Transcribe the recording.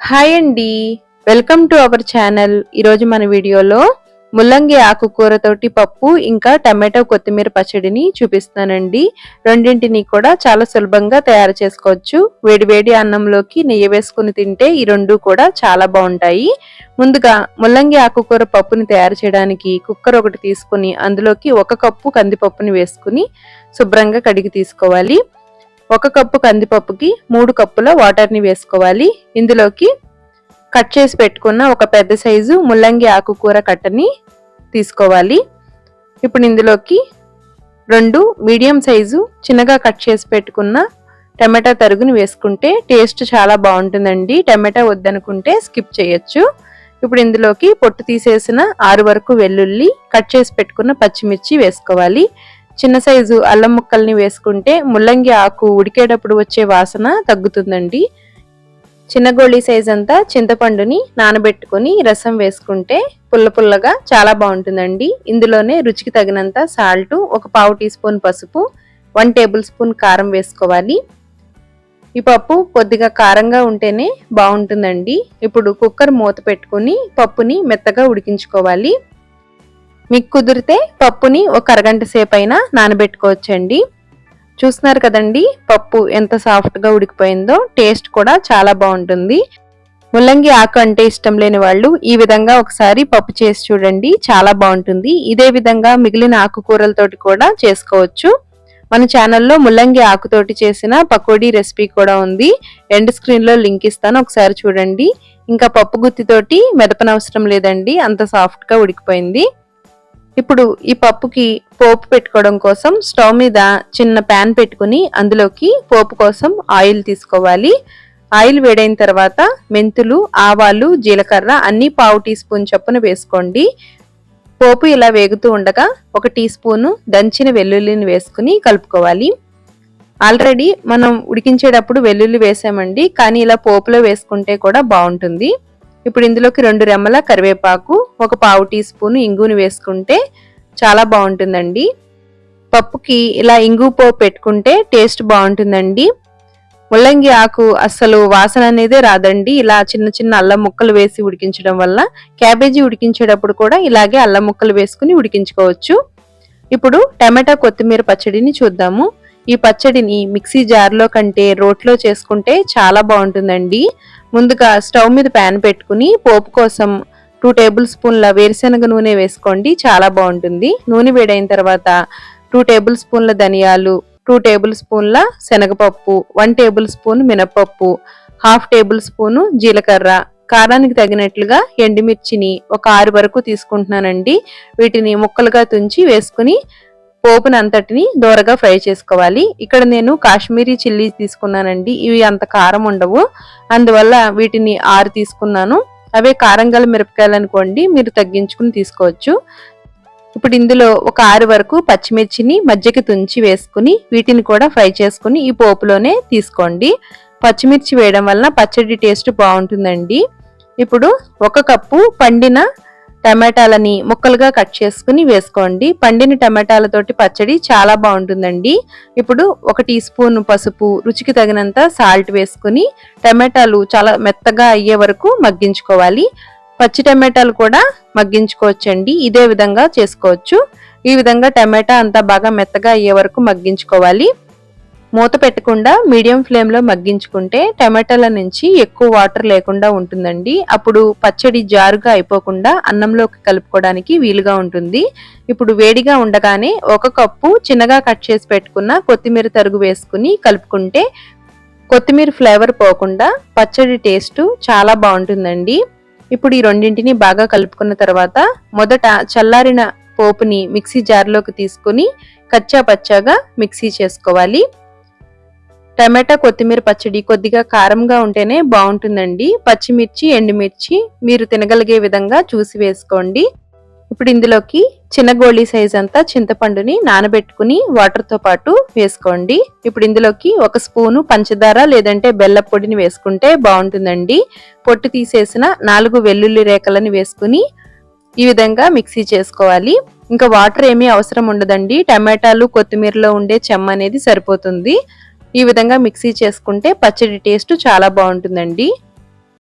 Hi అండి, welcome to our channel. ఈరోజు మన వీడియోలో ముల్లంగి ఆకుకూరతోటి పప్పు ఇంకా టమాటో కొత్తిమీర పచ్చడిని చూపిస్తానండి. రెండింటిని కూడా చాలా సులభంగా తయారు చేసుకోవచ్చు. వేడివేడి అన్నంలోకి నెయ్యి వేసుకుని తింటే ఈ రెండు కూడా చాలా బాగుంటాయి. ముందుగా ముల్లంగి ఆకుకూర పప్పుని తయారు చేయడానికి కుక్కర్ ఒకటి తీసుకుని అందులోకి 1 కప్పు కందిపప్పుని వేసుకుని శుభ్రంగా కడిగి తీసుకోవాలి. 1 కప్పు కందిపప్పుకి 3 కప్పుల వాటర్ని వేసుకోవాలి. ఇందులోకి కట్ చేసి పెట్టుకున్న ఒక పెద్ద సైజు ముల్లంగి ఆకుకూర కట్టని తీసుకోవాలి. ఇప్పుడు ఇందులోకి 2 మీడియం సైజు చిన్నగా కట్ చేసి పెట్టుకున్న టమాటా తరుగుని వేసుకుంటే టేస్ట్ చాలా బాగుంటుందండి. టమాటా వద్దనుకుంటే స్కిప్ చేయొచ్చు. ఇప్పుడు ఇందులోకి పొట్టు తీసేసిన 6 వరకు వెల్లుల్లి, కట్ చేసి పెట్టుకున్న పచ్చిమిర్చి వేసుకోవాలి. చిన్న సైజు అల్లం ముక్కల్ని వేసుకుంటే ముల్లంగి ఆకు ఉడికేటప్పుడు వచ్చే వాసన తగ్గుతుందండి. చిన్న గోళీ సైజ్ అంతా చింతపండుని నానబెట్టుకుని రసం వేసుకుంటే పుల్ల పుల్లగా చాలా బాగుంటుందండి. ఇందులోనే రుచికి తగినంత సాల్ట్, 1/4 టీ స్పూన్ పసుపు, 1 టేబుల్ స్పూన్ కారం వేసుకోవాలి. ఈ పప్పు కొద్దిగా కారంగా ఉంటేనే బాగుంటుందండి. ఇప్పుడు కుక్కర్ మూత పెట్టుకుని పప్పుని మెత్తగా ఉడికించుకోవాలి. మీకు కుదిరితే పప్పుని ఒక అరగంట సేపు అయినా నానబెట్టుకోవచ్చండి. చూస్తున్నారు కదండి పప్పు ఎంత సాఫ్ట్గా ఉడికిపోయిందో. టేస్ట్ కూడా చాలా బాగుంటుంది. ముల్లంగి ఆకు అంటే ఇష్టం లేని వాళ్ళు ఈ విధంగా ఒకసారి పప్పు చేసి చూడండి, చాలా బాగుంటుంది. ఇదే విధంగా మిగిలిన ఆకుకూరలతోటి కూడా చేసుకోవచ్చు. మన ఛానల్లో ముల్లంగి ఆకుతోటి చేసిన పకోడీ రెసిపీ కూడా ఉంది. ఎండ్ స్క్రీన్ లో లింక్ ఇస్తాను, ఒకసారి చూడండి. ఇంకా పప్పు గుత్తితోటి మెదపనవసరం లేదండి, అంత సాఫ్ట్ గా ఉడికిపోయింది. ఇప్పుడు ఈ పప్పుకి పోపు పెట్టుకోవడం కోసం స్టవ్ మీద చిన్న ప్యాన్ పెట్టుకుని అందులోకి పోపు కోసం ఆయిల్ తీసుకోవాలి. ఆయిల్ వేడైన తర్వాత మెంతులు, ఆవాలు, జీలకర్ర అన్ని 1/4 టీ స్పూన్ చొప్పున వేసుకోండి. పోపు ఇలా వేగుతూ ఉండగా 1 టీ స్పూను దంచిన వెల్లుల్లిని వేసుకుని కలుపుకోవాలి. ఆల్రెడీ మనం ఉడికించేటప్పుడు వెల్లుల్లి వేసామండి, కానీ ఇలా పోపులో వేసుకుంటే కూడా బాగుంటుంది. ఇప్పుడు ఇందులోకి 2 రెమ్మల కరివేపాకు, 1/4 టీ స్పూన్ ఇంగుని వేసుకుంటే చాలా బాగుంటుందండి. పప్పుకి ఇలా ఇంగు పోపు పెట్టుకుంటే టేస్ట్ బాగుంటుందండి. ముల్లంగి ఆకు అస్సలు వాసన అనేదే రాదండి ఇలా చిన్న చిన్న అల్లం ముక్కలు వేసి ఉడికించడం వల్ల. క్యాబేజీ ఉడికించేటప్పుడు కూడా ఇలాగే అల్లం ముక్కలు వేసుకుని ఉడికించుకోవచ్చు. ఇప్పుడు టమాటా కొత్తిమీర పచ్చడిని చూద్దాము. ఈ పచ్చడిని మిక్సీ జార్లో కంటే రోట్లో చేసుకుంటే చాలా బాగుంటుందండి. ముందుగా స్టవ్ మీద ప్యాన్ పెట్టుకుని పోపు కోసం 2 టేబుల్ స్పూన్ల వేరుశనగ నూనె వేసుకోండి, చాలా బాగుంటుంది. నూనె వేడైన తర్వాత 2 టేబుల్ స్పూన్ల ధనియాలు, 2 టేబుల్ స్పూన్ల శనగపప్పు, 1 టేబుల్ స్పూన్ మినపప్పు, 1/2 టేబుల్ స్పూన్ జీలకర్ర, కారానికి తగినట్లుగా ఎండుమిర్చిని ఒక 6 వరకు తీసుకుంటున్నానండి. వీటిని ముక్కలుగా తుంచి వేసుకుని పోపుని అంతటిని దోరగా ఫ్రై చేసుకోవాలి. ఇక్కడ నేను కాశ్మీరీ చిల్లీ తీసుకున్నానండి, ఇవి అంత కారం ఉండవు, అందువల్ల వీటిని 6 తీసుకున్నాను. అవే కారం గల మిరపకాయలు అనుకోండి, మీరు తగ్గించుకుని తీసుకోవచ్చు. ఇప్పుడు ఇందులో ఒక 6 వరకు పచ్చిమిర్చిని మధ్యకి తుంచి వేసుకుని వీటిని కూడా ఫ్రై చేసుకుని ఈ పోపులోనే తీసుకోండి. పచ్చిమిర్చి వేయడం వలన పచ్చడి టేస్ట్ బాగుంటుందండి. ఇప్పుడు 1 కప్పు పండిన టమాటాలని ముక్కలుగా కట్ చేసుకుని వేసుకోండి. పండిన టమాటాలతోటి పచ్చడి చాలా బాగుంటుందండి. ఇప్పుడు 1 టీ స్పూన్ పసుపు, రుచికి తగినంత సాల్ట్ వేసుకుని టమాటాలు చాలా మెత్తగా అయ్యే వరకు మగ్గించుకోవాలి. పచ్చి టమాటాలు కూడా మగ్గించుకోవచ్చండి, ఇదే విధంగా చేసుకోవచ్చు. ఈ విధంగా టమాటా అంతా బాగా మెత్తగా అయ్యే వరకు మగ్గించుకోవాలి. మూత పెట్టకుండా మీడియం ఫ్లేమ్ లో మగ్గించుకుంటే టమాటాల నుంచి ఎక్కువ వాటర్ లేకుండా ఉంటుందండి. అప్పుడు పచ్చడి జారుగా అయిపోకుండా అన్నంలోకి కలుపుకోవడానికి వీలుగా ఉంటుంది. ఇప్పుడు వేడిగా ఉండగానే 1 కప్పు చిన్నగా కట్ చేసి పెట్టుకున్న కొత్తిమీర తరుగు వేసుకుని కలుపుకుంటే కొత్తిమీర ఫ్లేవర్ పోకుండా పచ్చడి టేస్ట్ చాలా బాగుంటుందండి. ఇప్పుడు ఈ రెండింటిని బాగా కలుపుకున్న తర్వాత మొదట చల్లారిన పోపుని మిక్సీ జార్లోకి తీసుకుని కచ్చా పచ్చాగా మిక్సీ చేసుకోవాలి. టమాటా కొత్తిమీర పచ్చడి కొద్దిగా కారంగా ఉంటేనే బాగుంటుందండి. పచ్చిమిర్చి, ఎండుమిర్చి మీరు తినగలిగే విధంగా చూసి వేసుకోండి. ఇప్పుడు ఇందులోకి చిన్న గోళీ సైజ్ అంతా చింతపండుని నానబెట్టుకుని వాటర్తో పాటు వేసుకోండి. ఇప్పుడు ఇందులోకి 1 స్పూను పంచదార లేదంటే బెల్లం పొడిని వేసుకుంటే బాగుంటుందండి. పొట్టు తీసేసిన 4 వెల్లుల్లి రేఖలని వేసుకుని ఈ విధంగా మిక్సీ చేసుకోవాలి. ఇంకా వాటర్ ఏమీ అవసరం ఉండదండి, టమాటాలు కొత్తిమీరలో ఉండే చెమ్మ అనేది సరిపోతుంది. ఈ విధంగా మిక్సీ చేసుకుంటే పచ్చడి టేస్ట్ చాలా బాగుంటుందండి.